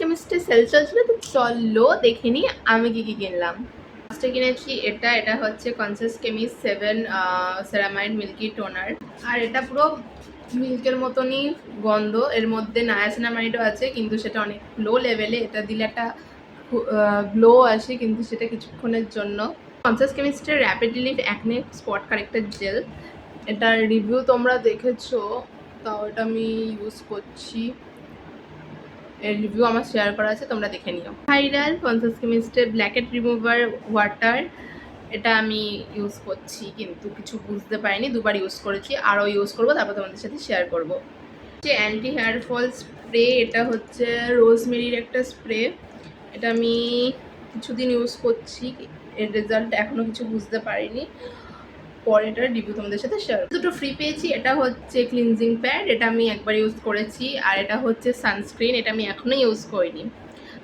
Chemistry sell চলছিল, তো চলো দেখে নিই আমি কি কি কিনলাম। ফার্স্টে কিনেছি এটা হচ্ছে conscious chemist 7 ceramide milky toner. আর এটা পুরো মিল্কের মতনই গন্ধ, এর মধ্যে নায়াসিনামাইডও আছে, কিন্তু সেটা অনেক লো লেভেলে। এটা দিলে একটা গ্লো আসে, কিন্তু সেটা কিছুক্ষণের জন্য। কনসিয়াস কেমিস্ট্রির rapid relief acne spot corrector gel, এটার রিভিউ তোমরা দেখেছো, তাও এটা আমি ইউজ করছি। এর রিভিউ আমার শেয়ার করা আছে, তোমরা দেখে নিও। Viral conscious কেমিস্টের blackhead remover water, এটা আমি ইউজ করছি কিন্তু কিছু বুঝতে পারিনি, দুবার ইউজ করেছি, আরও ইউজ করবো, তারপর তোমাদের সাথে শেয়ার করবো। যে অ্যান্টি হেয়ার ফল স্প্রে, এটা হচ্ছে রোজমেরির একটা স্প্রে, এটা আমি কিছুদিন ইউজ করছি, এর রেজাল্ট এখনও কিছু বুঝতে পারিনি, পরে এটার রিভিউ তোমাদের সাথে শেয়ার। দুটো ফ্রি পেয়েছি, এটা হচ্ছে ক্লিনজিং প্যাড, এটা আমি একবার ইউজ করেছি, আর এটা হচ্ছে সানস্ক্রিন, এটা আমি এখনও ইউজ করিনি।